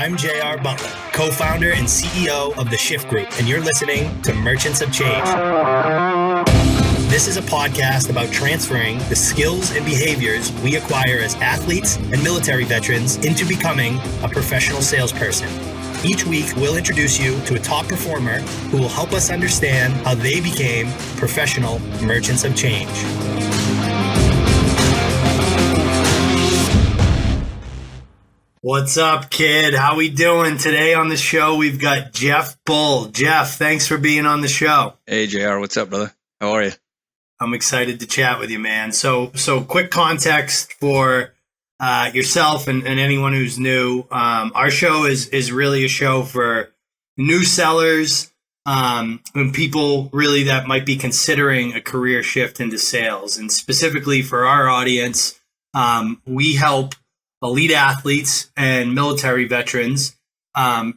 I'm JR Butler, co-founder and CEO of the Shift Group, and you're listening to Merchants of Change. This is a podcast about transferring the skills and behaviors we acquire as athletes and military veterans into becoming a professional salesperson. Each week, we'll introduce you to a top performer who will help us understand how they became professional merchants of change. What's up, kid? How we doing? Today on the show, we've got Jeff Bull. Jeff, thanks for being on the show. Hey, JR. What's up, brother? How are you? I'm excited to chat with you, man. So quick context for yourself and anyone who's new. Our show is really a show for new sellers and people really that might be considering a career shift into sales. And specifically for our audience, we help elite athletes and military veterans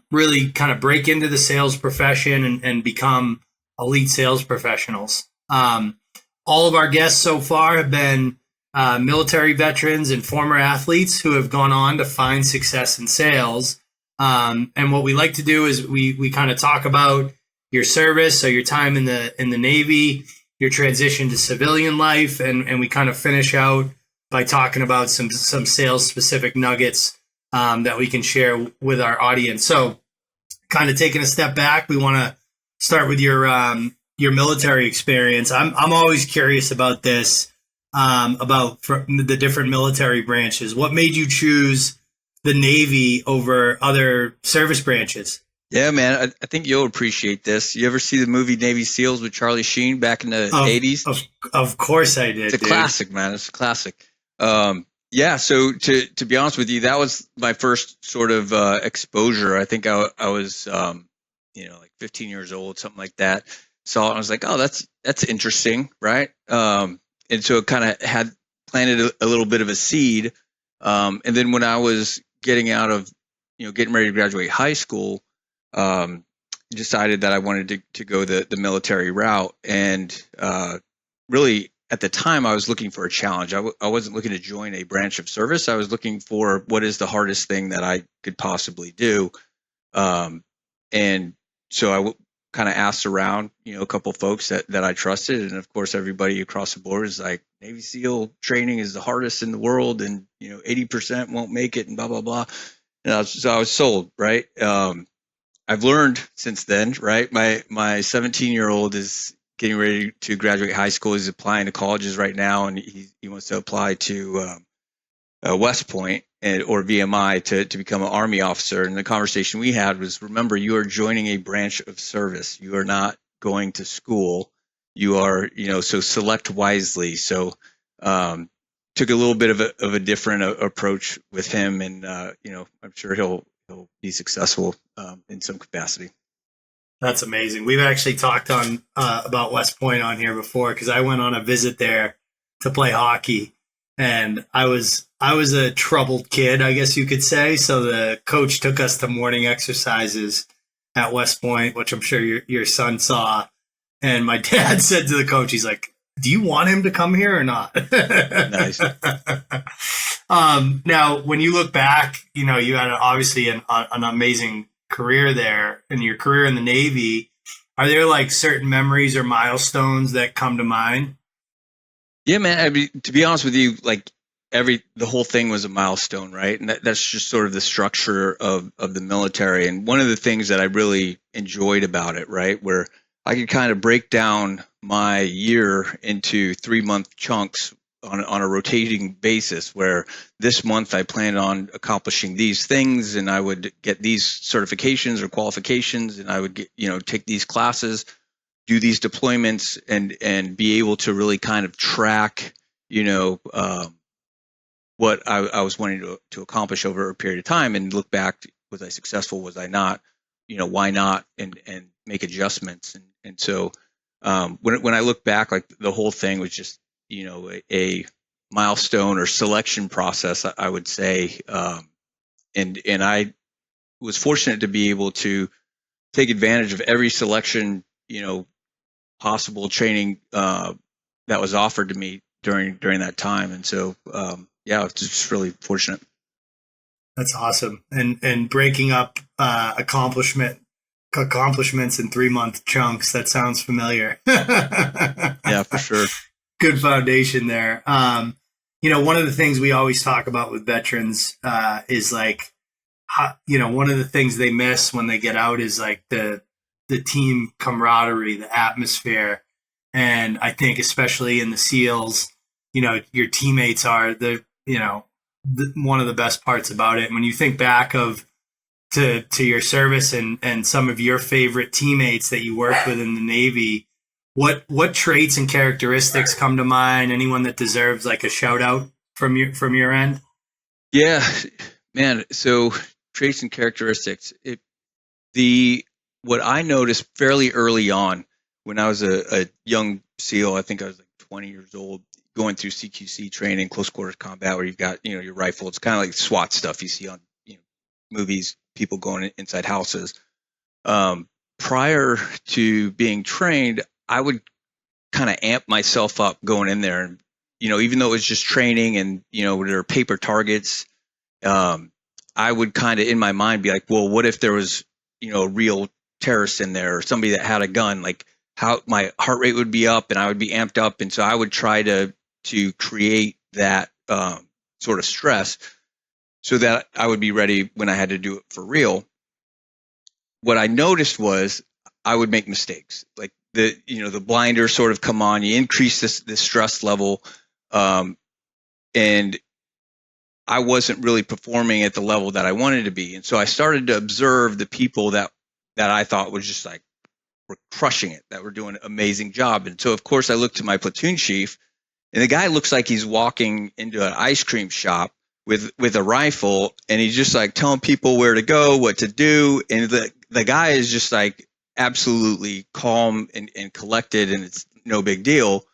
really kind of break into the sales profession and become elite sales professionals. All of our guests so far have been military veterans and former athletes who have gone on to find success in sales. And what we like to do is we kind of talk about your service, so your time in the Navy, your transition to civilian life, and we kind of finish out by talking about some sales specific nuggets that we can share with our audience. So kind of taking a step back, we want to start with your military experience. I'm always curious about this, about the different military branches. What made you choose the Navy over other service branches? Yeah, man, I think you'll appreciate this. You ever see the movie Navy SEALs with Charlie Sheen back in the 80s? Of course I did. It's a classic, man. It's a classic. Yeah, so to be honest with you, that was my first sort of exposure. I think I was, like 15 years old, something like that. Saw it and I was like, oh, that's interesting, right? And so it kind of had planted a little bit of a seed. And then when I was getting getting ready to graduate high school, decided that I wanted to go the military route. And really, at the time, I was looking for a challenge. I wasn't looking to join a branch of service. I was looking for what is the hardest thing that I could possibly do. And so I kind of asked around, a couple folks that I trusted. And of course, everybody across the board is like, Navy SEAL training is the hardest in the world. And, 80% won't make it and blah, blah, blah. And I was sold, right? I've learned since then, right? My 17-year-old is getting ready to graduate high school. He's applying to colleges right now. And he wants to apply to West Point or VMI to become an Army officer. And the conversation we had was, remember, you are joining a branch of service. You are not going to school. You are, so select wisely. So took a little bit of a different approach with him. And, I'm sure he'll be successful in some capacity. That's amazing. We've actually talked on about West Point on here before because I went on a visit there to play hockey. And I was a troubled kid, I guess you could say. So the coach took us to morning exercises at West Point, which I'm sure your son saw. And my dad said to the coach, he's like, do you want him to come here or not? Nice. Now, when you look back, you had obviously an amazing career there, and your career in the Navy. Are there like certain memories or milestones that come to mind? Yeah, man. I mean, to be honest with you, like the whole thing was a milestone, right? And that's just sort of the structure of the military. And one of the things that I really enjoyed about it, right, where I could kind of break down my year into 3-month chunks on a rotating basis, where this month I planned on accomplishing these things, and I would get these certifications or qualifications, and I would get, take these classes, do these deployments, and be able to really kind of track, what I was wanting to accomplish over a period of time, and look back, was I successful? Was I not? Why not? And make adjustments. And so when I look back, like the whole thing was just, a milestone or selection process, I would say. And I was fortunate to be able to take advantage of every selection, possible training that was offered to me during that time. And so, I was just really fortunate. That's awesome. And breaking up accomplishments in 3-month chunks. That sounds familiar. Yeah, for sure. Good foundation there. One of the things we always talk about with veterans is like, one of the things they miss when they get out is like the team camaraderie, the atmosphere, and I think especially in the SEALs, your teammates are one of the best parts about it. And when you think back to your service and some of your favorite teammates that you worked with in the Navy, what traits and characteristics come to mind? Anyone that deserves like a shout out from your end? Yeah, man. So traits and characteristics. What I noticed fairly early on when I was a young SEAL, I think I was like 20 years old, going through CQC training, close quarters combat, where you've got your rifle. It's kind of like SWAT stuff you see on movies, people going inside houses. Prior to being trained, I would kind of amp myself up going in there, and even though it was just training and there are paper targets, I would kind of in my mind be like, well, what if there was a real terrorist in there or somebody that had a gun? Like, how my heart rate would be up and I would be amped up, and so I would try to create that sort of stress so that I would be ready when I had to do it for real. What I noticed was I would make mistakes. Like the blinders sort of come on, you increase this stress level, and I wasn't really performing at the level that I wanted to be. And so I started to observe the people that I thought was just like were crushing it, that were doing an amazing job. And so of course I looked to my platoon chief, and the guy looks like he's walking into an ice cream shop with a rifle, and he's just like telling people where to go, what to do. And the guy is just like absolutely calm and collected, and it's no big deal.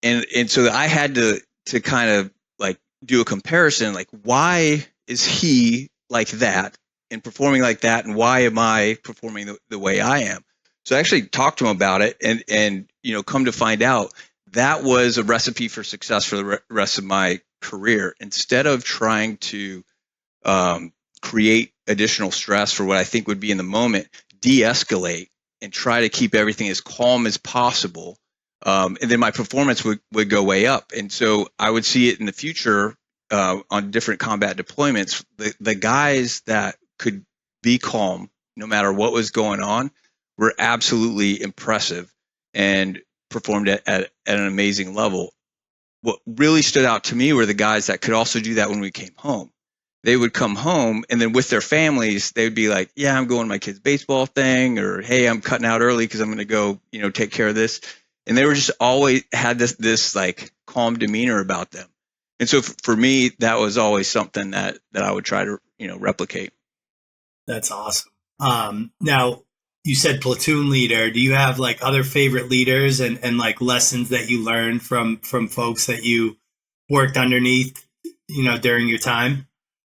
And so I had to kind of like do a comparison, like why is he like that and performing like that, and why am I performing the way I am? So I actually talked to him about it, and come to find out that was a recipe for success for the rest of my career. Instead of trying to create additional stress for what I think would be in the moment, de-escalate and try to keep everything as calm as possible. And then my performance would go way up. And so I would see it in the future on different combat deployments. The guys that could be calm no matter what was going on were absolutely impressive and performed at an amazing level. What really stood out to me were the guys that could also do that when we came home. They would come home, and then with their families, they would be like, yeah, I'm going to my kid's baseball thing, or hey, I'm cutting out early because I'm going to go, take care of this. And they were just always had this like calm demeanor about them. And so for me, that was always something that I would try to, replicate. That's awesome. Now, you said platoon leader. Do you have like other favorite leaders and like lessons that you learned from folks that you worked underneath, during your time?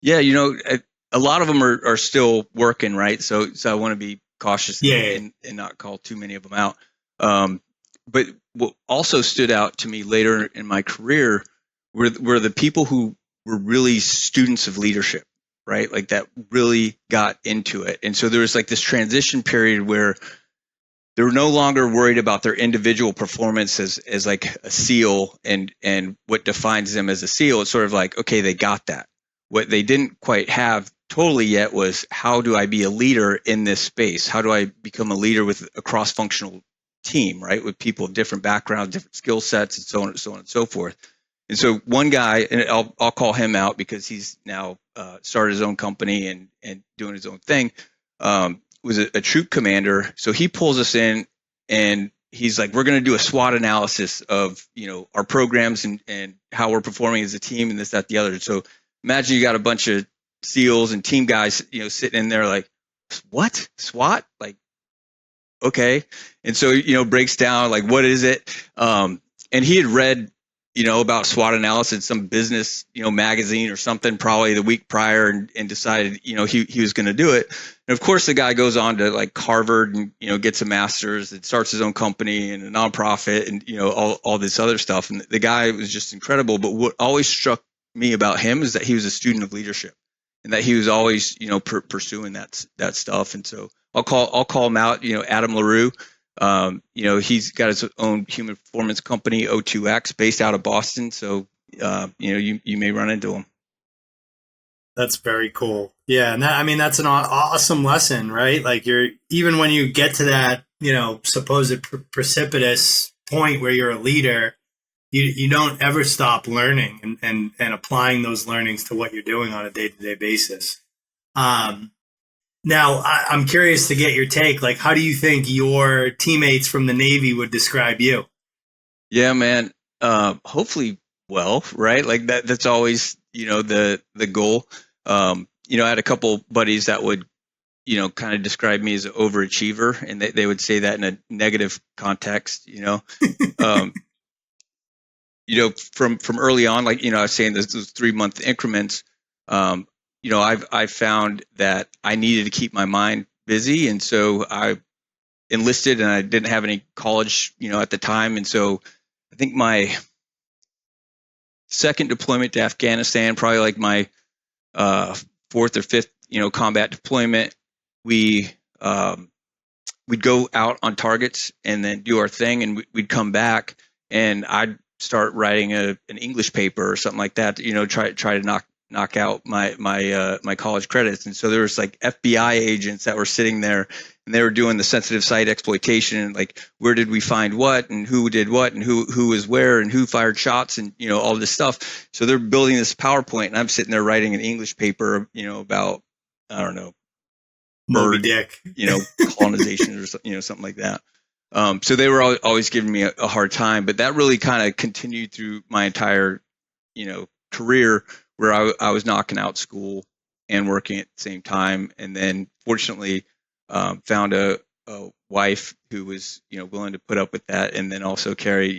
Yeah, a lot of them are still working, right? So I want to be cautious and not call too many of them out. But what also stood out to me later in my career were the people who were really students of leadership, right? Like that really got into it. And so there was like this transition period where they were no longer worried about their individual performance as like a SEAL and what defines them as a SEAL. It's sort of like, okay, they got that. What they didn't quite have totally yet was, how do I be a leader in this space? How do I become a leader with a cross-functional team, right? With people of different backgrounds, different skill sets, and so on and so forth. And so one guy, and I'll call him out because he's now started his own company and doing his own thing, was a troop commander. So he pulls us in, and he's like, we're going to do a SWOT analysis of our programs and how we're performing as a team, and this, that, the other. So imagine you got a bunch of SEALs and team guys, sitting in there like, what? SWAT? Like, okay. And so, breaks down like, what is it? And he had read, about SWOT analysis, some business, magazine or something, probably the week prior, and decided, he was going to do it. And of course, the guy goes on to like Harvard and, gets a master's and starts his own company and a nonprofit and, all this other stuff. And the guy was just incredible. But what always struck me about him is that he was a student of leadership. and that he was always, pursuing that stuff. And so I'll call him out, Adam LaRue. He's got his own human performance company, O2X, based out of Boston. So, you may run into him. That's very cool. Yeah, and that's an awesome lesson, right? Like even when you get to that, supposed precipitous point where you're a leader, you don't ever stop learning and applying those learnings to what you're doing on a day-to-day basis. Now, I'm curious to get your take. Like, how do you think your teammates from the Navy would describe you? Yeah, man. Hopefully, well, right? Like that's always, the goal. I had a couple buddies that would, kind of describe me as an overachiever, and they would say that in a negative context, um, from early on, like, I was saying those 3-month increments, I've found that I needed to keep my mind busy. And so I enlisted, and I didn't have any college, at the time. And so I think my second deployment to Afghanistan, probably like my fourth or fifth, combat deployment, we'd go out on targets and then do our thing, and we'd come back, and I'd start writing an English paper or something like that. Try to knock out my college credits. And so there was like FBI agents that were sitting there, and they were doing the sensitive site exploitation, and like, where did we find what, and who did what, and who was where, and who fired shots, and all this stuff. So they're building this PowerPoint, and I'm sitting there writing an English paper, about, I don't know, Moby Dick, colonization or something like that. So they were always giving me a hard time, but that really kind of continued through my entire, career, where I was knocking out school and working at the same time. And then fortunately, found a wife who was, willing to put up with that, and then also carry,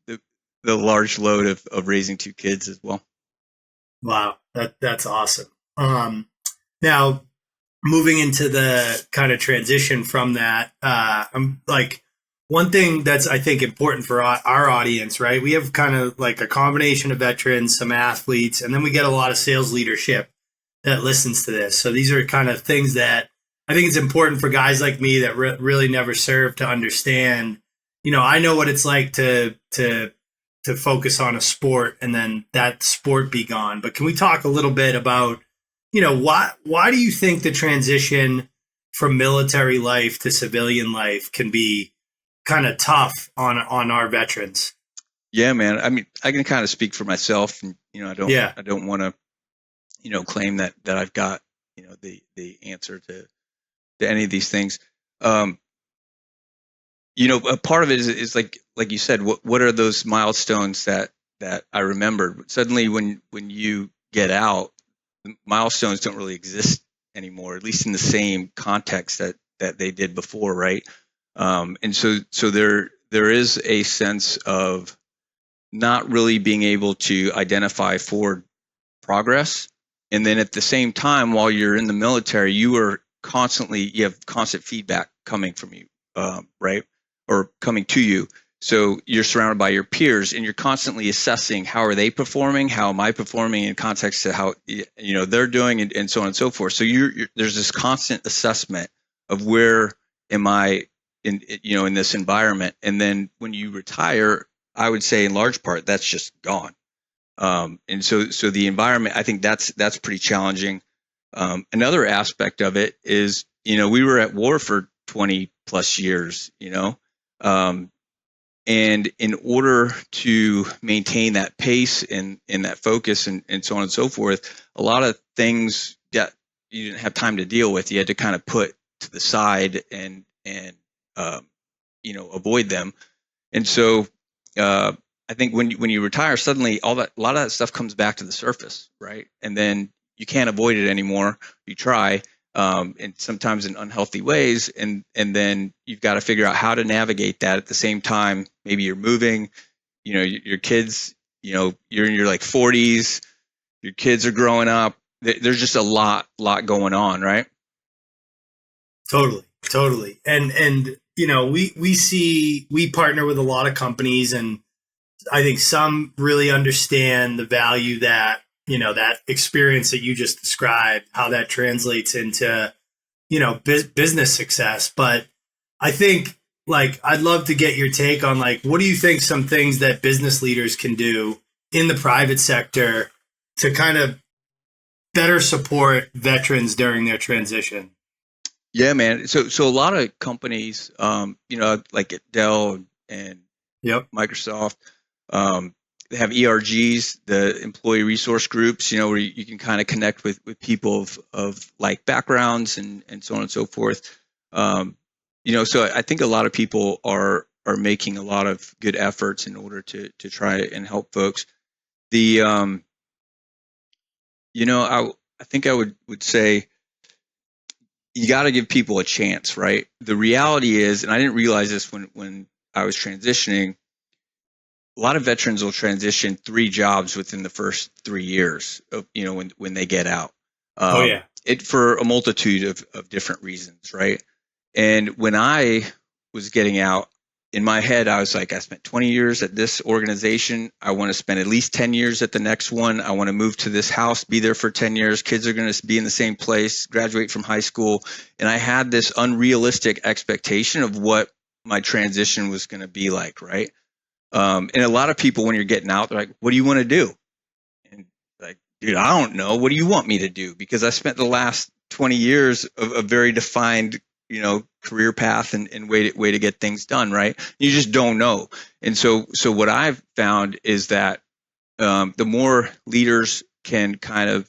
the large load of raising 2 kids as well. Wow. That's awesome. Now, moving into the kind of transition from that, I'm like, one thing that's, I think, important for our audience, right? We have kind of like a combination of veterans, some athletes, and then we get a lot of sales leadership that listens to this. So these are kind of things that I think it's important for guys like me that really never served to understand. I know what it's like to focus on a sport and then that sport be gone. But can we talk a little bit about, why do you think the transition from military life to civilian life can be kind of tough on our veterans? Yeah, man. I mean, I can kind of speak for myself, and I don't want to, claim that I've got, the answer to any of these things. A part of it is like you said, what are those milestones that I remembered? Suddenly, when you get out, the milestones don't really exist anymore, at least in the same context that they did before, right? And so there is a sense of not really being able to identify forward progress. And then at the same time, while you're in the military, you have constant feedback coming from you, right? Or coming to you. So you're surrounded by your peers, and you're constantly assessing, how are they performing? How am I performing in context to how they're doing, and so on and so forth. So there's this constant assessment of where am I in this environment. And then when you retire, I would say in large part that's just gone. And so the environment, I think that's pretty challenging. Another aspect of it is, we were at war for 20 plus years, and in order to maintain that pace and that focus and so on and so forth, a lot of things that you didn't have time to deal with, you had to kind of put to the side and avoid them. And so I think when you retire, suddenly a lot of that stuff comes back to the surface, right? And then you can't avoid it anymore. You try, and sometimes in unhealthy ways, and then you've got to figure out how to navigate that. At the same time, maybe you're moving, your kids, you're in your like 40s, your kids are growing up. There's just a lot going on, right? Totally. And we partner with a lot of companies, and I think some really understand the value that that experience that you just described, how that translates into, business success. But I think, like, I'd love to get your take on, like, what do you think some things that business leaders can do in the private sector to kind of better support veterans during their transition? Yeah, man. So a lot of companies, like at Dell and Yep. Microsoft, they have ERGs, the employee resource groups, where you can kind of connect with people of like backgrounds and so on and so forth. So I think a lot of people are making a lot of good efforts in order to try and help folks. The I think I would say you got to give people a chance, right? The reality is, and I didn't realize this when I was transitioning, a lot of veterans will transition 3 jobs within the first 3 years of, when they get out. Oh yeah. It for a multitude of different reasons, right? And when I was getting out, in my head, I was like, I spent 20 years at this organization. I want to spend at least 10 years at the next one. I want to move to this house, be there for 10 years. Kids are going to be in the same place, graduate from high school. And I had this unrealistic expectation of what my transition was going to be like, right? And a lot of people, when you're getting out, they're like, what do you want to do? And like, dude, I don't know. What do you want me to do? Because I spent the last 20 years of a very defined career path and way to get things done, right? You just don't know. And so what I've found is that the more leaders can kind of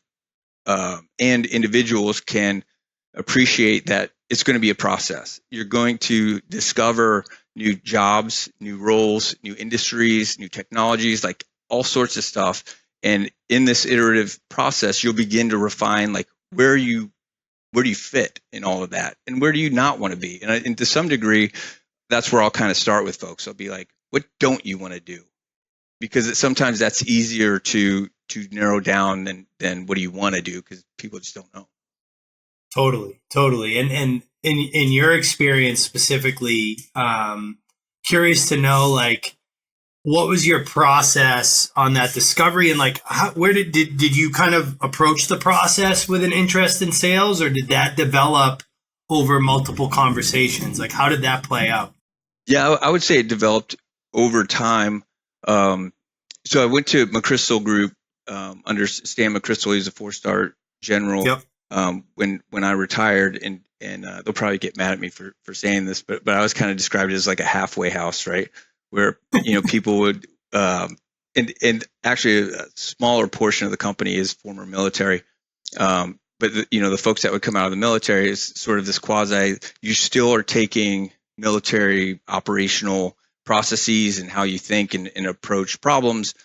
and individuals can appreciate that it's going to be a process. You're going to discover new jobs, new roles, new industries, new technologies, like all sorts of stuff. And in this iterative process, you'll begin to refine like where do you fit in all of that, and where do you not want to be? And to some degree, that's where I'll kind of start with folks. I'll be like, what don't you want to do? Because sometimes that's easier to narrow down than what do you want to do, because people just don't know. Totally. And in your experience specifically, curious to know, like, what was your process on that discovery, and like, where did you kind of approach the process with an interest in sales, or did that develop over multiple conversations? Like, how did that play out? Yeah, I would say it developed over time. So I went to McChrystal Group under Stan McChrystal. He's a 4-star general. Yep. When I retired, and they'll probably get mad at me for saying this, but I was kind of described as like a halfway house, right? Where people would and actually a smaller portion of the company is former military, but the folks that would come out of the military is sort of this quasi. You still are taking military operational processes and how you think and approach problems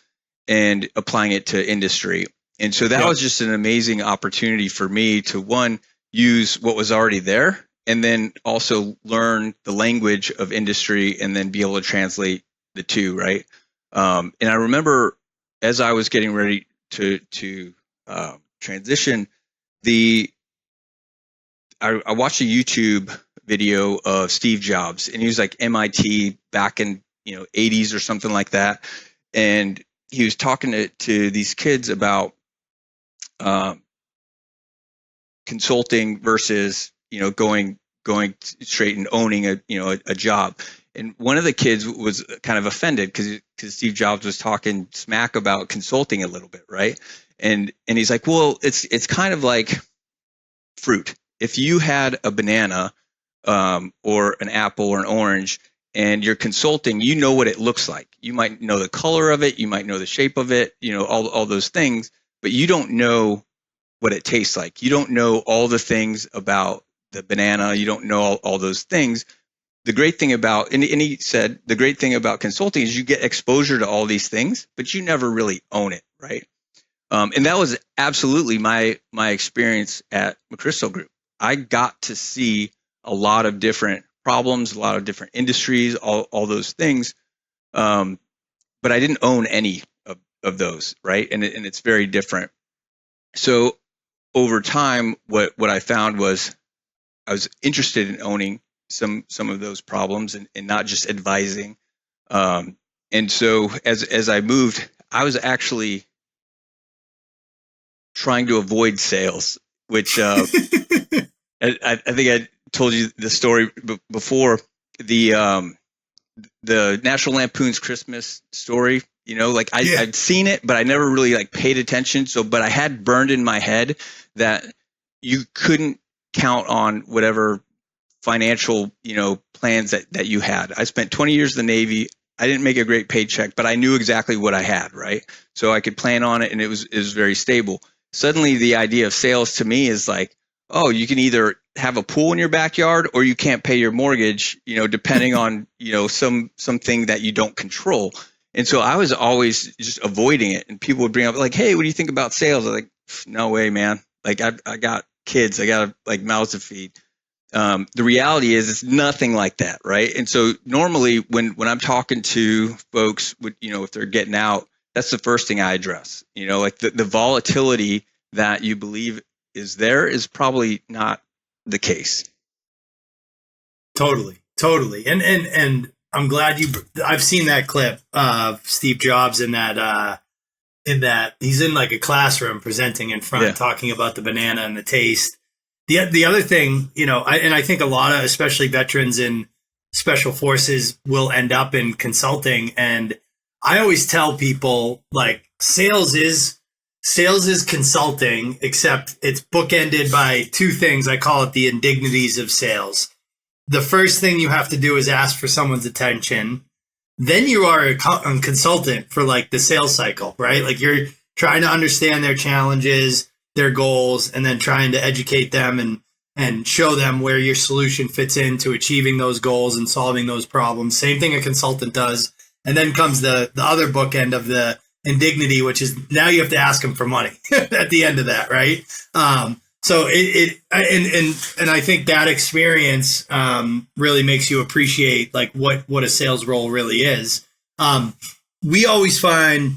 and applying it to industry. And so that was just an amazing opportunity for me to, one, use what was already there, and then also learn the language of industry and then be able to translate the two, right? And I remember as I was getting ready to transition, I watched a YouTube video of Steve Jobs, and he was like MIT back in 80s or something like that, and he was talking to these kids about consulting versus going straight and owning a job. And one of the kids was kind of offended because Steve Jobs was talking smack about consulting a little bit, right? And he's like, well, it's kind of like fruit. If you had a banana or an apple or an orange and you're consulting, you know what it looks like. You might know the color of it, you might know the shape of it, all those things, but you don't know what it tastes like. You don't know all the things about the banana. You don't know all those things. The great thing about, and he said, the great thing about consulting is you get exposure to all these things, but you never really own it, right? And that was absolutely my experience at McChrystal Group. I got to see a lot of different problems, a lot of different industries, all those things, but I didn't own any of those, right? And it's very different. So over time, what I found was I was interested in owning some of those problems and not just advising. And so as I moved, I was actually trying to avoid sales, which I think I told you the story before. The National Lampoon's Christmas Story, like I'd seen it, but I never really like paid attention. So, but I had burned in my head that you couldn't count on whatever financial, plans that you had. I spent 20 years in the Navy. I didn't make a great paycheck, but I knew exactly what I had, right? So I could plan on it, and it was very stable. Suddenly, the idea of sales to me is like, oh, you can either have a pool in your backyard or you can't pay your mortgage, depending on, something that you don't control. And so I was always just avoiding it. And people would bring up like, hey, what do you think about sales? I was like, no way, man. Like I got kids, I got like mouths to feed. The reality is it's nothing like that, right? And so normally when I'm talking to folks, if they're getting out, that's the first thing I address. Like the volatility that you believe is probably not the case. Totally. And I'm glad I've seen that clip of Steve Jobs in that he's in like a classroom presenting in front, talking about the banana and the taste. The other thing, I think a lot of, especially veterans in special forces, will end up in consulting. And I always tell people like sales is consulting, except it's bookended by two things. I call it the indignities of sales. The first thing you have to do is ask for someone's attention. Then you are a consultant for like the sales cycle, right? Like you're trying to understand their challenges, their goals, and then trying to educate them and show them where your solution fits into achieving those goals and solving those problems. Same thing a consultant does. And then comes the other bookend of the indignity, which is now you have to ask them for money at the end of that, right? So and I think that experience really makes you appreciate like what a sales role really is. We always find,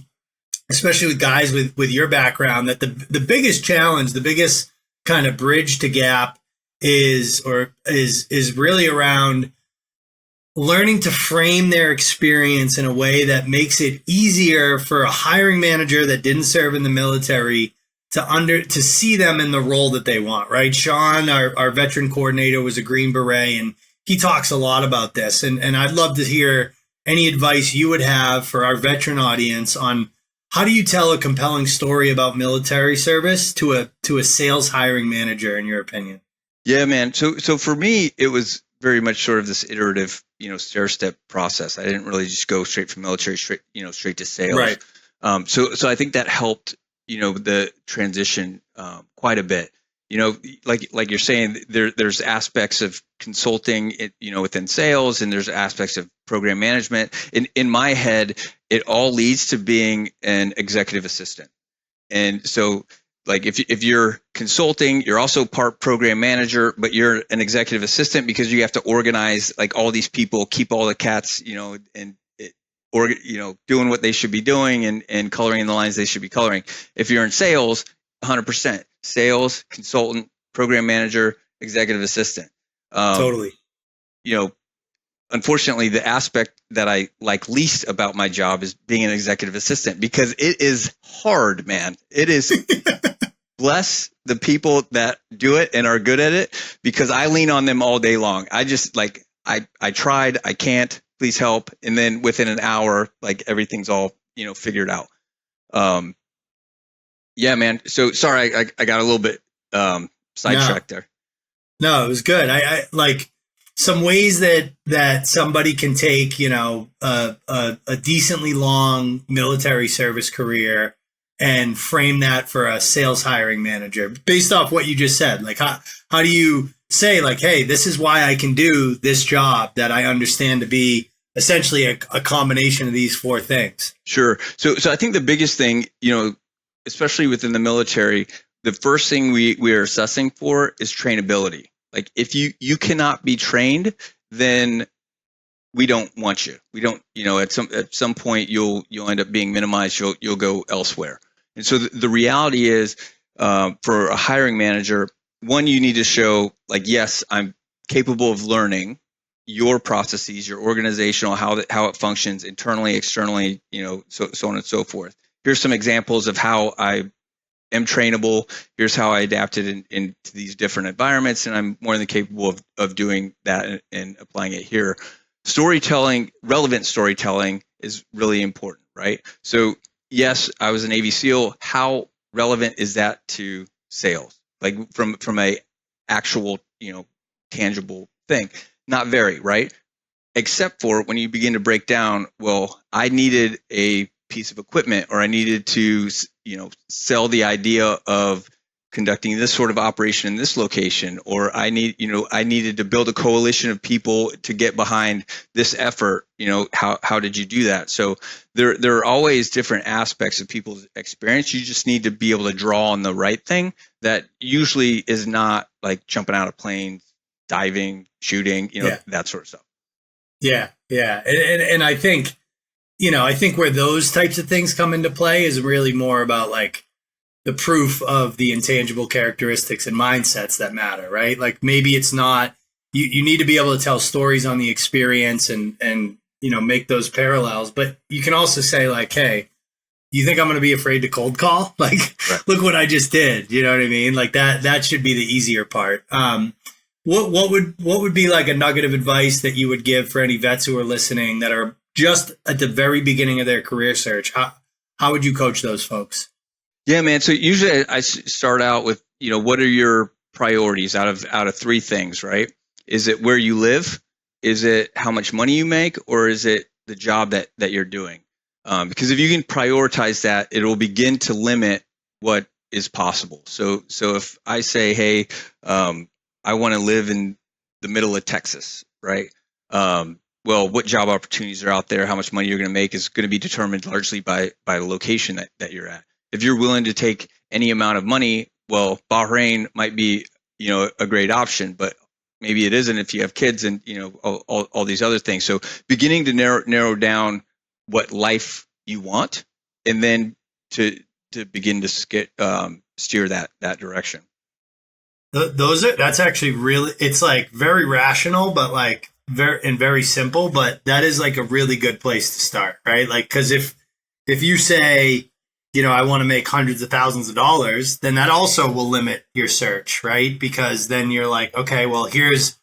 especially with guys with your background, that the biggest challenge, the biggest kind of bridge to gap is really around learning to frame their experience in a way that makes it easier for a hiring manager that didn't serve in the military to see them in the role that they want, right? Sean, our veteran coordinator, was a Green Beret, and he talks a lot about this. And I'd love to hear any advice you would have for our veteran audience on how do you tell a compelling story about military service to a sales hiring manager, in your opinion? Yeah, man. So for me, it was very much sort of this iterative, stair-step process. I didn't really just go straight from military straight to sales. Right. So I think that helped, the transition quite a bit. Like you're saying, there's aspects of consulting, within sales, and there's aspects of program management. In my head, it all leads to being an executive assistant. And so, like if you're consulting, you're also part program manager, but you're an executive assistant because you have to organize like all these people, keep all the cats, doing what they should be doing and coloring in the lines they should be coloring. If you're in sales, 100% sales, consultant, program manager, executive assistant. Totally. Unfortunately, the aspect that I like least about my job is being an executive assistant because it is hard, man. It is. Bless the people that do it and are good at it, because I lean on them all day long. I just like, I tried, I can't, please help. And then within an hour, like everything's all, figured out. Yeah, man. So sorry, I got a little bit sidetracked there. No, it was good. I like some ways that somebody can take, a decently long military service career and frame that for a sales hiring manager based off what you just said. Like how do you say like, hey, this is why I can do this job that I understand to be essentially a combination of these four things? Sure. So I think the biggest thing, especially within the military, the first thing we are assessing for is trainability. Like if you cannot be trained, then we don't want you. We don't, at some point you'll end up being minimized. You'll go elsewhere. And so the reality is, for a hiring manager, one, you need to show like, yes, I'm capable of learning your processes, your organizational, how it functions internally, externally, so on and so forth. Here's some examples of how I am trainable. Here's how I adapted into these different environments, and I'm more than capable of doing that and applying it here. Storytelling, relevant storytelling, is really important, right? So yes, I was a Navy SEAL. How relevant is that to sales? Like from a actual, tangible thing? Not very, right? Except for when you begin to break down, well, I needed a piece of equipment, or I needed to, sell the idea of conducting this sort of operation in this location, or I needed to build a coalition of people to get behind this effort. How did you do that? So there are always different aspects of people's experience. You just need to be able to draw on the right thing that usually is not like jumping out of planes, diving, shooting, that sort of stuff. Yeah, yeah, and I think, I think where those types of things come into play is really more about like the proof of the intangible characteristics and mindsets that matter, right? Like maybe it's not, you need to be able to tell stories on the experience and make those parallels, but you can also say like, hey, you think I'm going to be afraid to cold call? Like, right. Look what I just did. You know what I mean? Like that should be the easier part. What would be like a nugget of advice that you would give for any vets who are listening that are just at the very beginning of their career search? How would you coach those folks? Yeah, man. So usually I start out with, what are your priorities out of three things, right? Is it where you live? Is it how much money you make? Or is it the job that you're doing? Because if you can prioritize that, it will begin to limit what is possible. So if I say, hey, I want to live in the middle of Texas, right? Well, what job opportunities are out there? How much money you're going to make is going to be determined largely by the location that you're at. If you're willing to take any amount of money, well, Bahrain might be, a great option, but maybe it isn't if you have kids and, all these other things. So beginning to narrow down what life you want, and then to begin to steer that direction. That's actually really, it's like very rational, but like very simple, but that is like a really good place to start, right? Like, cause if you say, I want to make hundreds of thousands of dollars, then that also will limit your search, right? Because then you're like, okay, well, here's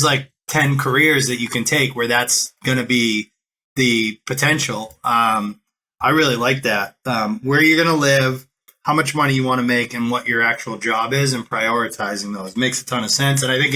like 10 careers that you can take where that's going to be the potential. I really like that. Where you're going to live, how much money you want to make, and what your actual job is, and prioritizing those makes a ton of sense. And I think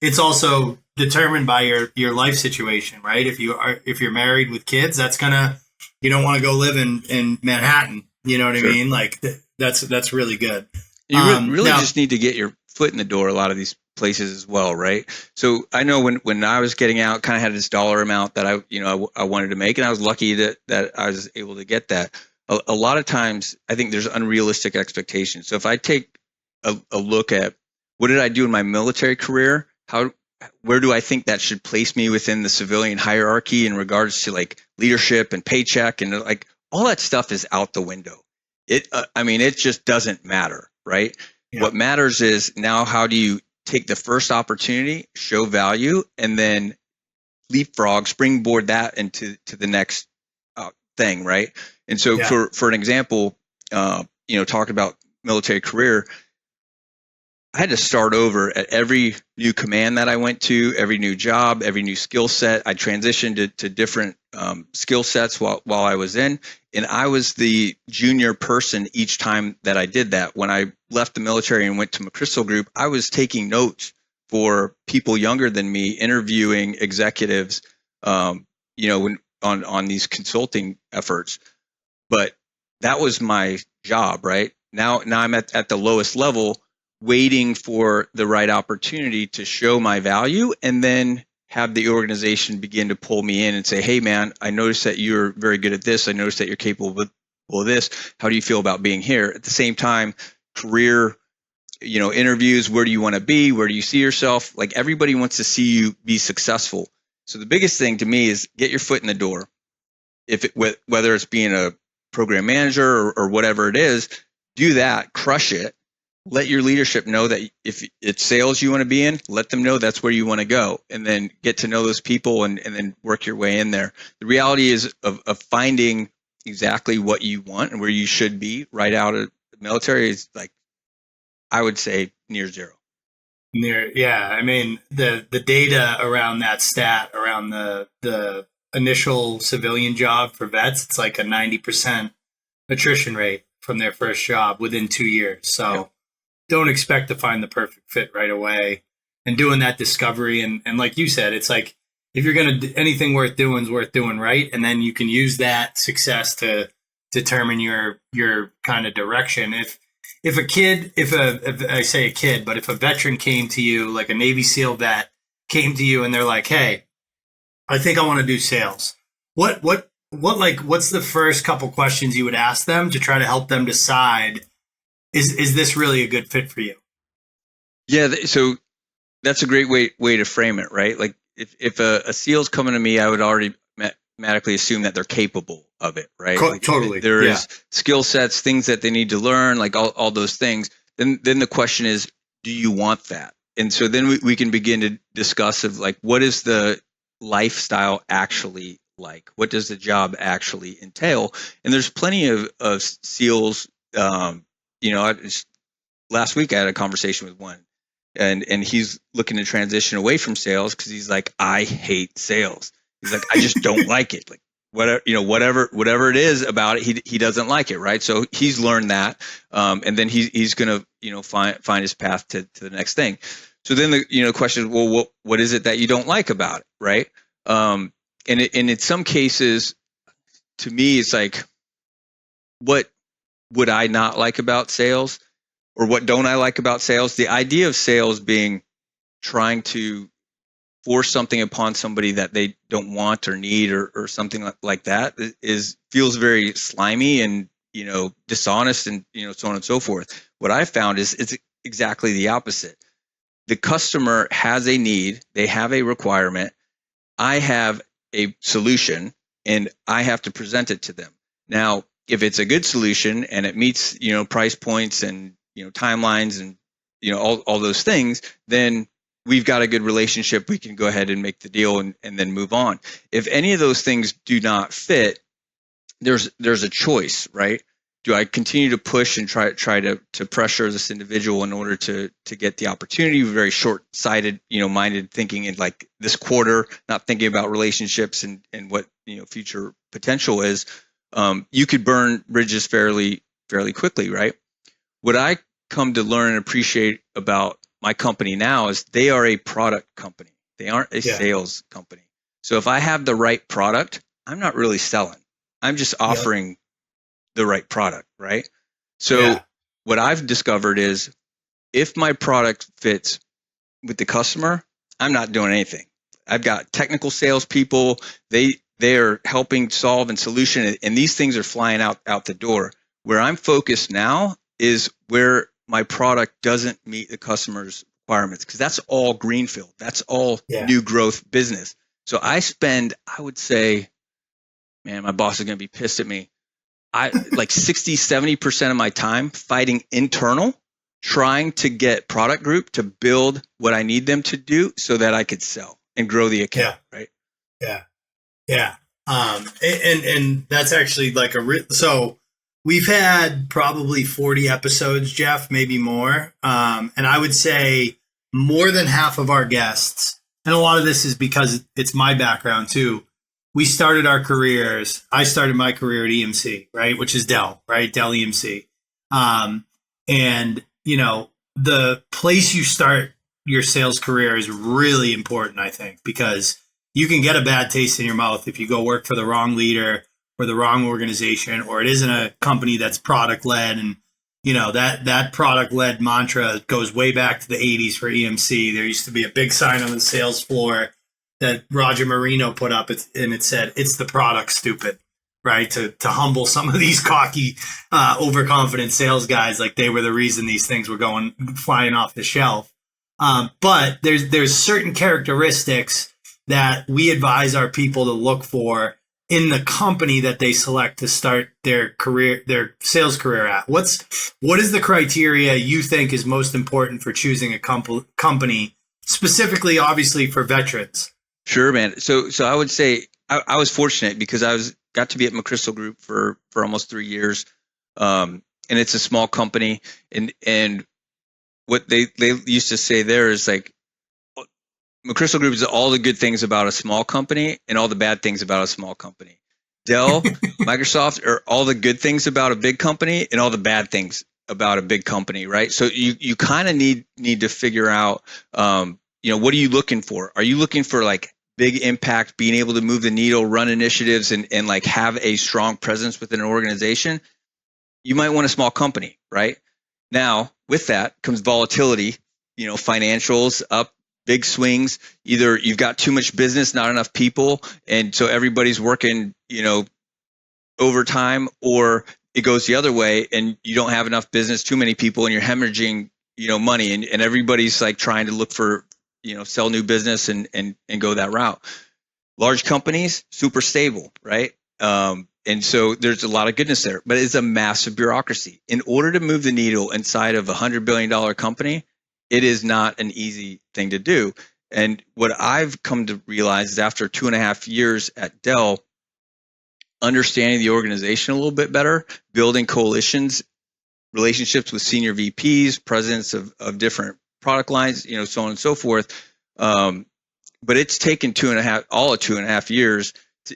it's also determined by your life situation, right? If you're married with kids, that's gonna, you don't want to go live in Manhattan. You know what Sure. I mean? Like that's really good. You really just need to get your foot in the door a lot of these places as well, right? So I know when I was getting out, kind of had this dollar amount that I wanted to make, and I was lucky that I was able to get that. A lot of times, I think there's unrealistic expectations. So if I take a look at what did I do in my military career, where do I think that should place me within the civilian hierarchy in regards to like leadership and paycheck, and like all that stuff is out the window. It just doesn't matter, right? Yeah. What matters is now, how do you take the first opportunity, show value, and then leapfrog, springboard that into the next thing, right? And so for an example, talking about military career, I had to start over at every new command that I went to, every new job, every new skill set. I transitioned to different skill sets while I was in, and I was the junior person each time that I did that. When I left the military and went to McChrystal Group, I was taking notes for people younger than me, interviewing executives, on these consulting efforts. But that was my job, right? Now I'm at the lowest level, waiting for the right opportunity to show my value, and then have the organization begin to pull me in and say, hey man, I noticed that you're very good at this. I noticed that you're capable of this. How do you feel about being here? At the same time, career, interviews, where do you want to be? Where do you see yourself? Like, everybody wants to see you be successful. So the biggest thing to me is get your foot in the door. Whether it's being a program manager or whatever it is, do that, crush it. Let your leadership know that if it's sales you want to be in, let them know that's where you want to go, and then get to know those people and then work your way in there. The reality is of finding exactly what you want and where you should be right out of military is like, I would say near zero. Yeah. I mean, the data around that stat around the initial civilian job for vets, it's like a 90% attrition rate from their first job within 2 years. So Yep. don't expect to find the perfect fit right away. And doing that discovery, and like you said, it's like if you're gonna do anything worth doing is worth doing right, and then you can use that success to determine your kind of direction. If a kid, if I say a kid, but if a veteran came to you, like a Navy SEAL vet came to you, and they're like, "Hey, I think I want to do sales." What's the first couple questions you would ask them to try to help them decide is this really a good fit for you? Yeah. So that's a great way to frame it, right? Like if a SEAL's coming to me, I would already automatically assume that they're capable of it, right? Like Totally. there Yeah. is skill sets, things that they need to learn, like all those things. Then the question is, do you want that? And so then we can begin to discuss of like, what is the lifestyle actually like? What does the job actually entail? And there's plenty of SEALs. Last week I had a conversation with one, and he's looking to transition away from sales because he's like, I hate sales. He's like, I just don't like it. Like whatever it is about it, he doesn't like it, right? So he's learned that, and then he's gonna find his path to the next thing. So then the question is, well, what is it that you don't like about it, right? And in some cases, to me, it's like, what would I not like about sales, or what don't I like about sales? The idea of sales being trying to force something upon somebody that they don't want or need, or something like that feels very slimy and dishonest, and so on and so forth. What I found is it's exactly the opposite. The customer has a need, they have a requirement, I have a solution, and I have to present it to them. Now, if it's a good solution and it meets price points and timelines and all those things, then we've got a good relationship. We can go ahead and make the deal and then move on. If any of those things do not fit, there's a choice, right? Do I continue to push and try to pressure this individual in order to get the opportunity? Very short-sighted, minded thinking in like this quarter, not thinking about relationships and what future potential is. You could burn bridges fairly quickly, right? What I come to learn and appreciate about my company now is they are a product company. They aren't a sales company. So if I have the right product, I'm not really selling. I'm just offering the right product, right? So what I've discovered is if my product fits with the customer, I'm not doing anything. I've got technical salespeople. They are helping solve and solution, and these things are flying out the door. Where I'm focused now is where my product doesn't meet the customer's requirements, because that's all greenfield. That's all new growth business. So I spend, I would say, man, my boss is going to be pissed at me. I like 60-70% of my time fighting internal, trying to get product group to build what I need them to do so that I could sell and grow the account. Right. Yeah. And that's actually like so we've had probably 40 episodes, Jeff, maybe more. And I would say more than half of our guests, and a lot of this is because it's my background too. We started our careers. I started my career at EMC, right? Which is Dell, right? Dell EMC. And the place you start your sales career is really important, I think, because you can get a bad taste in your mouth if you go work for the wrong leader or the wrong organization, or it isn't a company that's product led. And that product led mantra goes way back to the 80s for EMC. There used to be a big sign on the sales floor that Roger Marino put up, and it said, "It's the product, stupid," right? To humble some of these cocky, overconfident sales guys, like they were the reason these things were flying off the shelf. But there's certain characteristics that we advise our people to look for in the company that they select to start their sales career at. What is the criteria you think is most important for choosing a company, specifically, obviously, for veterans? Sure, man. So I would say I was fortunate because got to be at McChrystal Group for almost 3 years. and it's a small company, and what they used to say there is like, McChrystal Group is all the good things about a small company and all the bad things about a small company. Dell, Microsoft are all the good things about a big company and all the bad things about a big company, right? So you kind of need to figure out, what are you looking for? Are you looking for like big impact, being able to move the needle, run initiatives, and like have a strong presence within an organization? You might want a small company, right? Now, with that comes volatility, financials up, big swings. Either you've got too much business, not enough people, and so everybody's working, overtime, or it goes the other way and you don't have enough business, too many people, and you're hemorrhaging, money, and everybody's like trying to look for, sell new business and go that route. Large companies, super stable, right? And so there's a lot of goodness there, but it's a massive bureaucracy. In order to move the needle inside of $100 billion company, it is not an easy thing to do. And what I've come to realize is after 2.5 years at Dell, understanding the organization a little bit better, building coalitions, relationships with senior VPs, presidents of different product lines, so on and so forth. But it's taken 2.5 years to,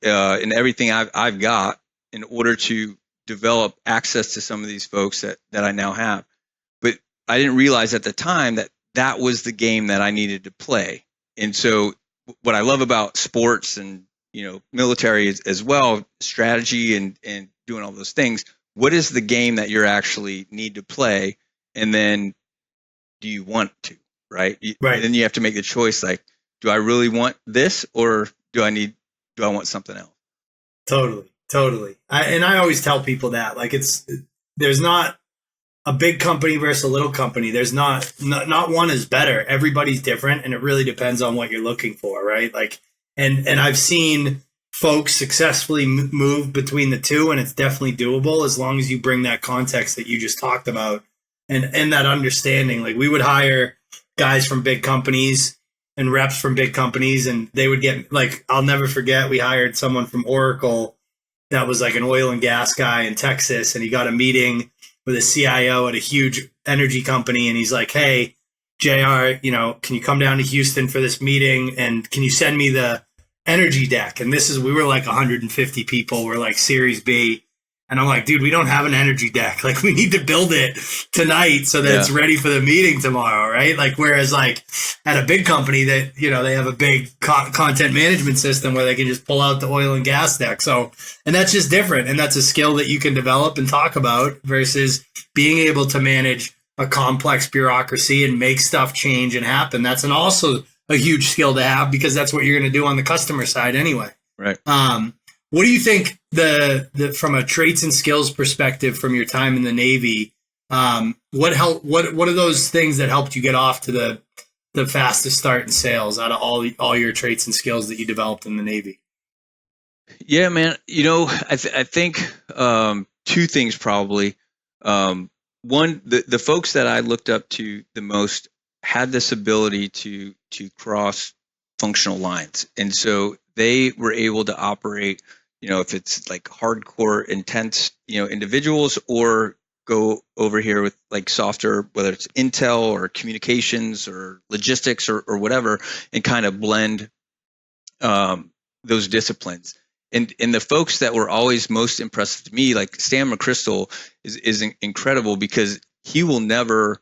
and everything I've got in order to develop access to some of these folks that I now have. But I didn't realize at the time that was the game that I needed to play. And so what I love about sports and, military as well, strategy and doing all those things, what is the game that you're actually need to play? And then do you want to, right? Right. And then you have to make the choice, like, do I really want this, or do I want something else? Totally. I always tell people that, like, there's not a big company versus a little company. There's not one is better. Everybody's different, and it really depends on what you're looking for, right? Like, and I've seen folks successfully move between the two, and it's definitely doable as long as you bring that context that you just talked about and that understanding. Like, we would hire guys from big companies and reps from big companies, and they would get, like, I'll never forget, we hired someone from Oracle that was like an oil and gas guy in Texas, and he got a meeting with a CIO at a huge energy company, and he's like, "Hey, JR, can you come down to Houston for this meeting, and can you send me the energy deck?" And we were like 150 people, we're like Series B, and I'm like, "Dude, we don't have an energy deck. Like, we need to build it tonight so that it's ready for the meeting tomorrow," right? Like, whereas like at a big company that, they have a big content management system where they can just pull out the oil and gas deck. So, and that's just different. And that's a skill that you can develop and talk about versus being able to manage a complex bureaucracy and make stuff change and happen. That's also a huge skill to have, because that's what you're going to do on the customer side anyway. Right. What do you think the from a traits and skills perspective from your time in the Navy? What are those things that helped you get off to the fastest start in sales out of all your traits and skills that you developed in the Navy? Yeah, man. I think two things probably. One, the folks that I looked up to the most had this ability to cross functional lines, and so they were able to operate, if it's like hardcore, intense, individuals, or go over here with like softer, whether it's intel or communications or logistics or whatever, and kind of blend those disciplines. And the folks that were always most impressive to me, like Stan McChrystal, is incredible, because he will never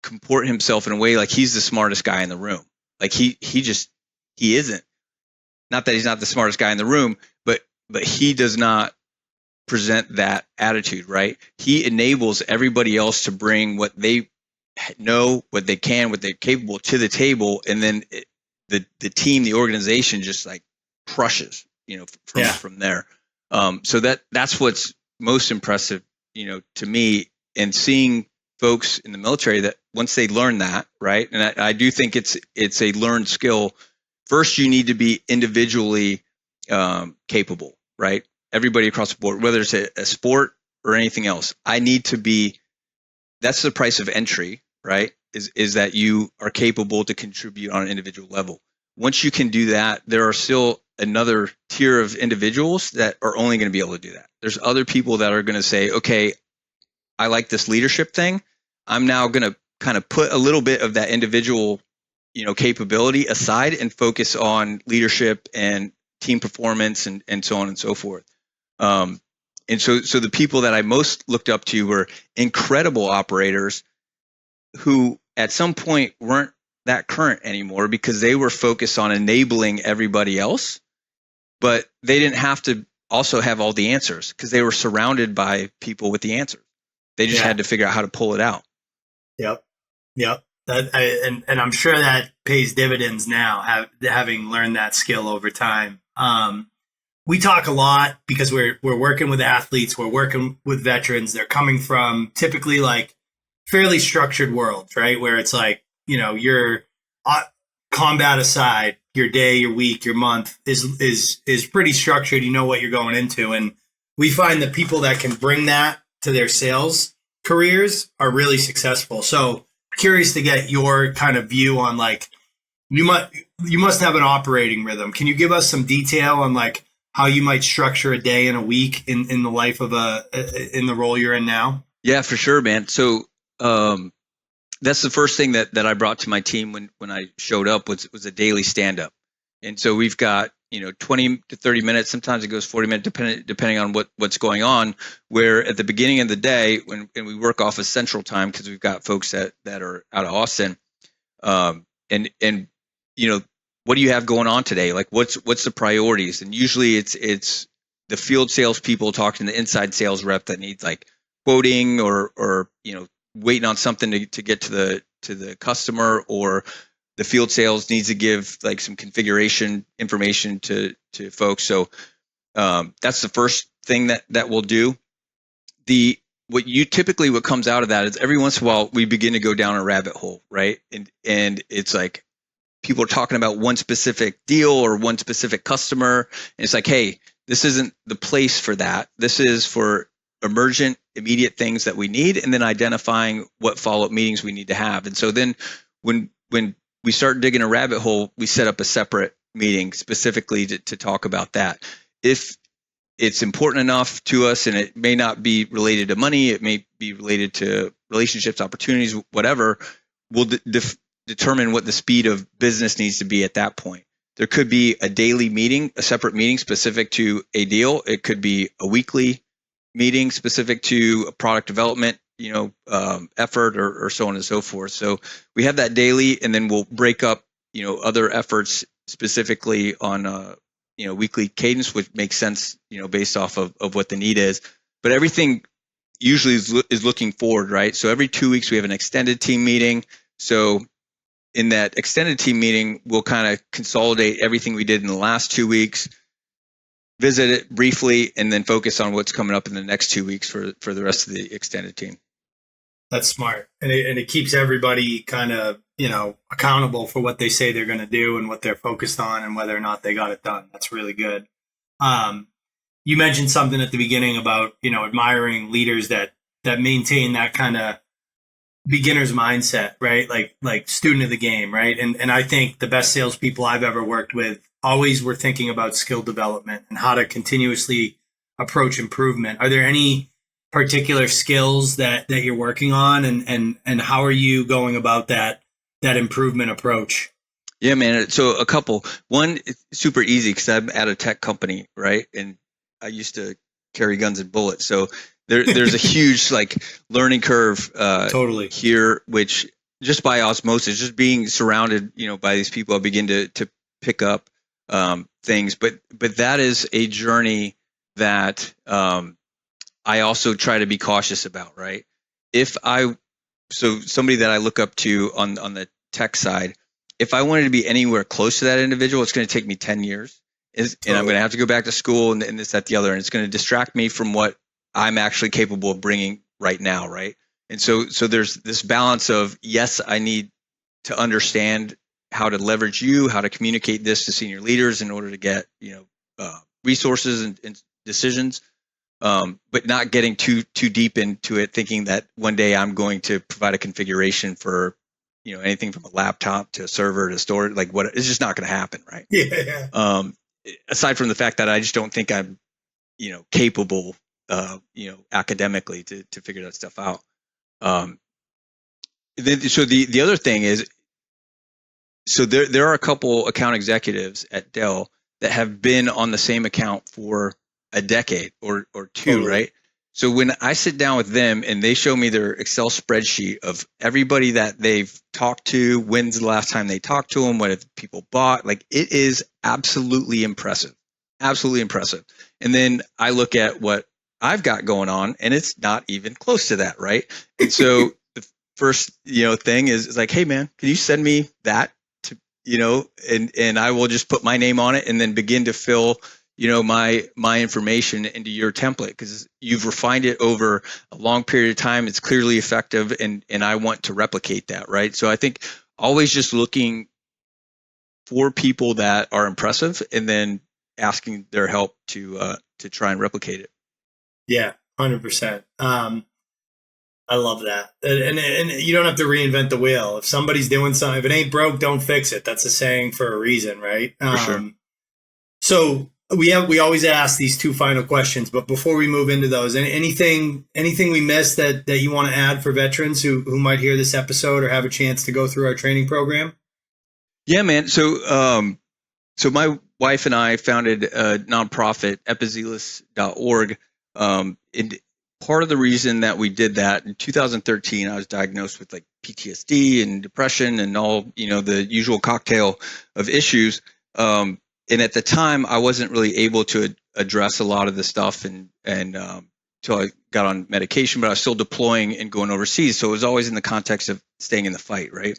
comport himself in a way like he's the smartest guy in the room. Like he isn't. Not that he's not the smartest guy in the room, but he does not present that attitude, right? He enables everybody else to bring what they know, what they can, what they're capable to the table, and then the team, the organization, just like crushes, from there. So that's what's most impressive, to me, and seeing folks in the military that once they learn that, right? And I do think it's a learned skill. First, you need to be individually capable, right? Everybody across the board, whether it's a sport or anything else, I need to be. That's the price of entry, right? Is that you are capable to contribute on an individual level. Once you can do that, there are still another tier of individuals that are only going to be able to do that, there's other people that are going to say, okay, I like this leadership thing. I'm now going to kind of put a little bit of that individual, capability aside and focus on leadership and team performance and so on and so forth. And so the people that I most looked up to were incredible operators who at some point weren't that current anymore because they were focused on enabling everybody else, but they didn't have to also have all the answers because they were surrounded by people with the answers. They just had to figure out how to pull it out. Yep. And I'm sure that pays dividends now, having learned that skill over time. We talk a lot because we're working with athletes, we're working with veterans. They're coming from typically like fairly structured worlds, right? Where it's like, your combat aside, your day, your week, your month is pretty structured. You know what you're going into, and we find that people that can bring that to their sales careers are really successful. So curious to get your kind of view on like you must have an operating rhythm. Can you give us some detail on like how you might structure a day and a week in the life of in the role you're in now? Yeah, for sure, man. So that's the first thing that I brought to my team when I showed up was a daily stand up. And so we've got 20 to 30 minutes. Sometimes it goes 40 minutes, depending on what's going on. Where at the beginning of the day, and we work off of Central Time because we've got folks that are out of Austin, and what do you have going on today? Like what's the priorities? And usually it's the field salespeople talking to the inside sales rep that needs like quoting or waiting on something to get to the customer, or the field sales needs to give like some configuration information to folks. So that's the first thing that we'll do. What comes out of that is every once in a while we begin to go down a rabbit hole, right? And it's like people are talking about one specific deal or one specific customer. And it's like, hey, this isn't the place for that. This is for emergent, immediate things that we need, and then identifying what follow-up meetings we need to have. And so then when we start digging a rabbit hole, we set up a separate meeting specifically to talk about that. If it's important enough to us, and it may not be related to money, it may be related to relationships, opportunities, whatever, we'll determine what the speed of business needs to be at that point. There could be a daily meeting, a separate meeting specific to a deal. It could be a weekly meeting specific to a product development, effort or so on and so forth. So we have that daily, and then we'll break up, other efforts specifically on, weekly cadence, which makes sense, based off of what the need is. But everything usually is looking forward, right? So every 2 weeks we have an extended team meeting. So in that extended team meeting, we'll kind of consolidate everything we did in the last 2 weeks, visit it briefly, and then focus on what's coming up in the next 2 weeks for the rest of the extended team. That's smart. And it keeps everybody kind of, accountable for what they say they're going to do and what they're focused on and whether or not they got it done. That's really good. You mentioned something at the beginning about, admiring leaders that maintain that kind of beginner's mindset, right? Like student of the game, right? And I think the best salespeople I've ever worked with always were thinking about skill development and how to continuously approach improvement. Are there any particular skills that you're working on, and how are you going about that improvement approach? Yeah, man. So a couple. One, it's super easy because I'm at a tech company, right? And I used to carry guns and bullets. So there's a huge like learning curve Totally here, which just by osmosis, just being surrounded, by these people, I begin to pick up things. But that is a journey that I also try to be cautious about, right? So somebody that I look up to on the tech side, if I wanted to be anywhere close to that individual, it's going to take me 10 years. And I'm going to have to go back to school and this, that, the other. And it's going to distract me from what I'm actually capable of bringing right now, right? And so there's this balance of, yes, I need to understand how to leverage you, how to communicate this to senior leaders in order to get, resources and decisions, but not getting too deep into it, thinking that one day I'm going to provide a configuration for, anything from a laptop to a server to storage, like what, it's just not going to happen, right? Yeah. Aside from the fact that I just don't think I'm, capable academically to figure that stuff out. So the other thing is, so there are a couple account executives at Dell that have been on the same account for a decade or two, Totally. right? So when I sit down with them and they show me their Excel spreadsheet of everybody that they've talked to, when's the last time they talked to them, what have people bought, like it is absolutely impressive. Absolutely impressive. And then I look at what I've got going on and it's not even close to that, right? And so the first, thing is like, hey man, can you send me that to, and I will just put my name on it and then begin to fill my information into your template because you've refined it over a long period of time. It's clearly effective, and I want to replicate that, right? So I think always just looking for people that are impressive, and then asking their help to try and replicate it. Yeah, 100%. I love that, and you don't have to reinvent the wheel. If somebody's doing something, if it ain't broke, don't fix it. That's a saying for a reason, right? For sure. So we always ask these two final questions, but before we move into those, anything we missed that you want to add for veterans who might hear this episode or have a chance to go through our training program? Yeah, man. So my wife and I founded a nonprofit, epizealous.org. And part of the reason that we did that in 2013, I was diagnosed with like PTSD and depression and all, the usual cocktail of issues. And at the time, I wasn't really able to address a lot of the stuff until I got on medication, but I was still deploying and going overseas. So it was always in the context of staying in the fight, right?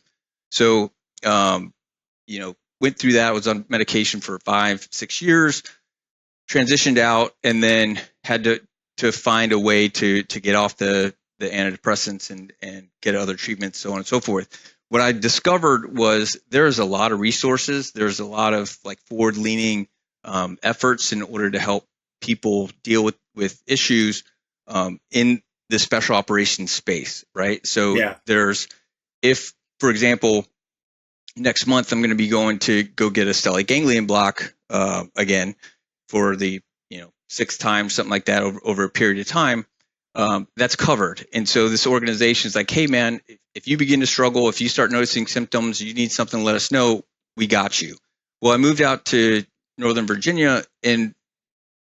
So, went through that, was on medication for 5-6 years, transitioned out, and then had to find a way to get off the antidepressants and get other treatments, so on and so forth. What I discovered was there's a lot of resources. There's a lot of like forward-leaning efforts in order to help people deal with issues in the special operations space, right? So there's, if, for example, next month I'm going to be going to go get a stellate ganglion block again for the sixth time, something like that, over a period of time. That's covered. And so this organization is like, hey man, if you begin to struggle, if you start noticing symptoms, you need something, let us know. We got you. Well, I moved out to Northern Virginia, and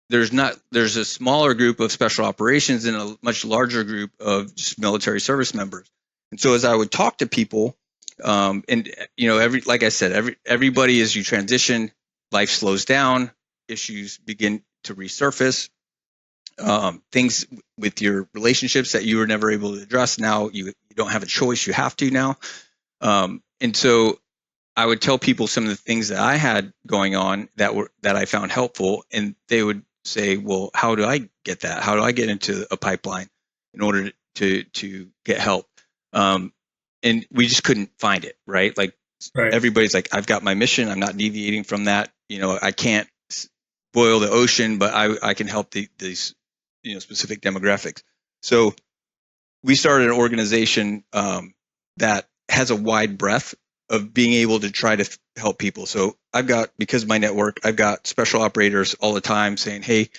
there's a smaller group of special operations and a much larger group of just military service members. And so as I would talk to people, like I said, everybody, as you transition, life slows down, issues begin to resurface. Things with your relationships that you were never able to address, now you don't have a choice, you have to now. And so I would tell people some of the things that I had going on that I found helpful, and they would say, well, how do I get that? How do I get into a pipeline in order to get help? And we just couldn't find it, right? Like Everybody's like, I've got my mission, I'm not deviating from that. I can't boil the ocean, but I can help these specific demographics. So we started an organization that has a wide breadth of being able to try to help people. So because of my network, I've got special operators all the time saying, hey,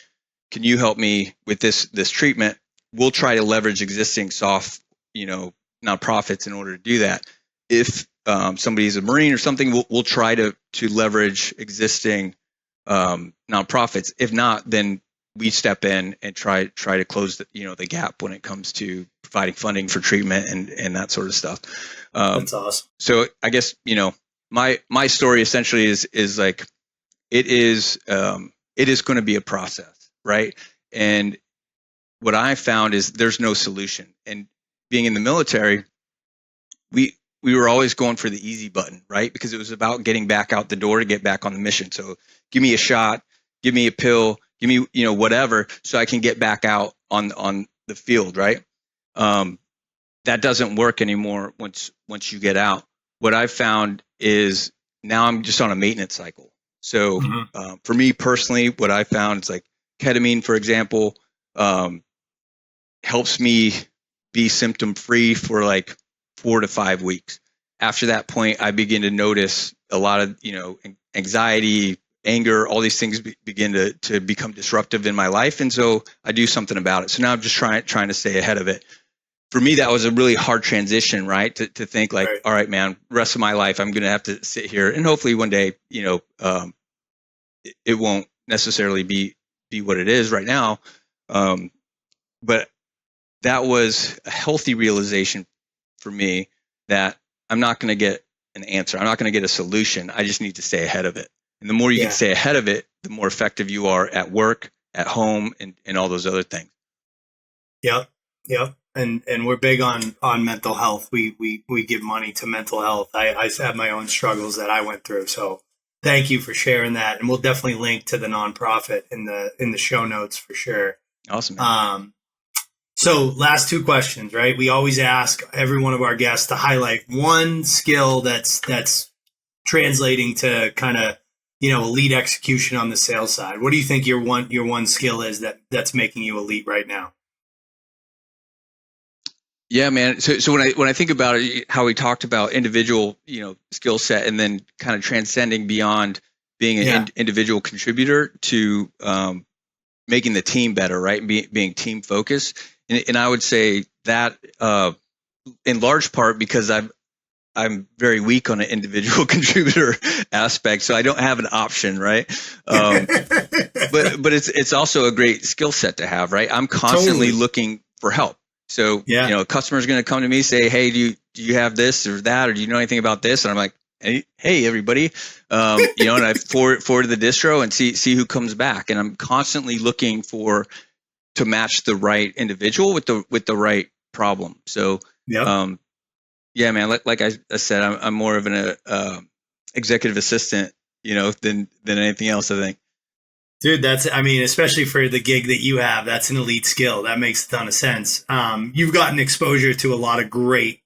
can you help me with this treatment? We'll try to leverage existing soft, nonprofits in order to do that. If somebody's a Marine or something, we'll try to leverage existing nonprofits. If not, then we step in and try to close the gap when it comes to providing funding for treatment and that sort of stuff. That's awesome. So I guess my story essentially is like it is going to be a process, right? And what I found is there's no solution. And being in the military, we were always going for the easy button, right? Because it was about getting back out the door to get back on the mission. So give me a shot, give me a pill, give me, whatever, so I can get back out on the field, right? That doesn't work anymore once you get out. What I've found is now I'm just on a maintenance cycle. So for me personally, what I found is like ketamine, for example, helps me be symptom free for like 4 to 5 weeks. After that point, I begin to notice a lot of, anxiety, anger, all these things begin to become disruptive in my life. And so I do something about it. So now I'm just trying to stay ahead of it. For me, that was a really hard transition, right? To think like, all right, man, rest of my life, I'm going to have to sit here, and hopefully one day, it won't necessarily be what it is right now. But that was a healthy realization for me that I'm not going to get an answer. I'm not going to get a solution. I just need to stay ahead of it. And the more you can stay ahead of it, the more effective you are at work, at home, and all those other things. Yep. And we're big on mental health. We give money to mental health. I have my own struggles that I went through. So thank you for sharing that. And we'll definitely link to the nonprofit in the show notes for sure. Awesome. Man. So last two questions, right? We always ask every one of our guests to highlight one skill that's translating to kind of, elite execution on the sales side. What do you think your one skill is that's making you elite right now? Yeah, man. So when I think about it, how we talked about individual, skill set, and then kind of transcending beyond being an individual contributor to making the team better, right? Being team focused. And I would say that in large part because I'm very weak on an individual contributor aspect, so I don't have an option, right? But it's also a great skill set to have, right? I'm constantly looking for help. So, a customer's going to come to me, say, hey, do you have this or that, or do you know anything about this? And I'm like, hey, everybody, and I forward the distro and see who comes back. And I'm constantly looking to match the right individual with the right problem. So, man, like I said, I'm more of an executive assistant, than anything else, I think. Dude, especially for the gig that you have, that's an elite skill. That makes a ton of sense. You've gotten exposure to a lot of great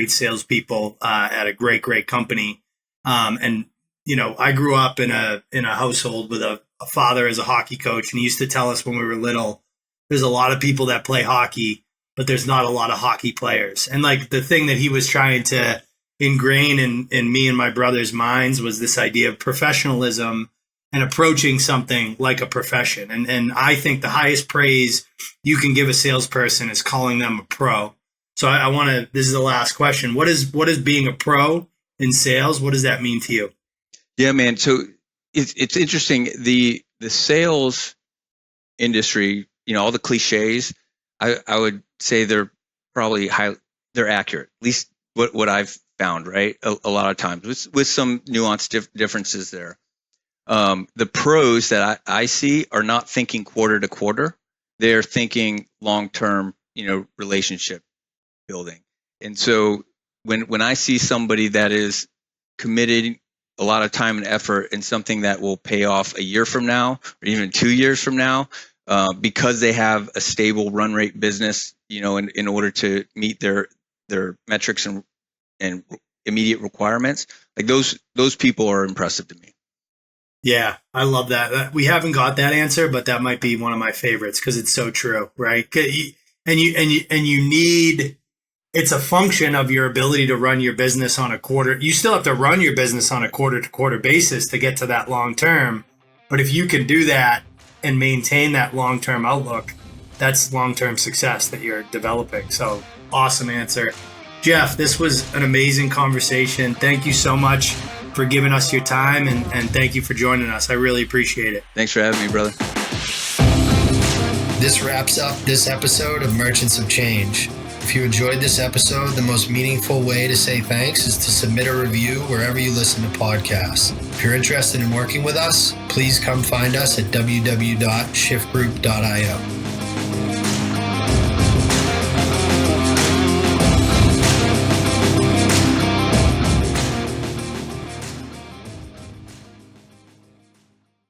salespeople at a great company. I grew up in a household with a father as a hockey coach, and he used to tell us when we were little, there's a lot of people that play hockey, but there's not a lot of hockey players. And like the thing that he was trying to ingrain in me and my brother's minds was this idea of professionalism and approaching something like a profession. And I think the highest praise you can give a salesperson is calling them a pro. So I want to, this is the last question. What is being a pro in sales? What does that mean to you? Yeah, man. So it's interesting. The sales industry, all the cliches, I would say they're probably they're accurate, at least what I've found, right? A lot of times with some nuanced differences there. The pros that I see are not thinking quarter to quarter. They're thinking long-term, relationship building. And so when I see somebody that is committed a lot of time and effort in something that will pay off a year from now or even 2 years from now, because they have a stable run rate business, in order to meet their metrics and immediate requirements, like those people are impressive to me. Yeah, I love that. We haven't got that answer, but that might be one of my favorites because it's so true, right? And you need, it's a function of your ability to run your business on a quarter. You still have to run your business on a quarter to quarter basis to get to that long term. But if you can do that and maintain that long term outlook, that's long term success that you're developing. So awesome answer. Jeff, this was an amazing conversation. Thank you so much for giving us your time, and thank you for joining us. I really appreciate it. Thanks for having me, brother. This wraps up this episode of Merchants of Change. If you enjoyed this episode, the most meaningful way to say thanks is to submit a review wherever you listen to podcasts. If you're interested in working with us, please come find us at www.shiftgroup.io.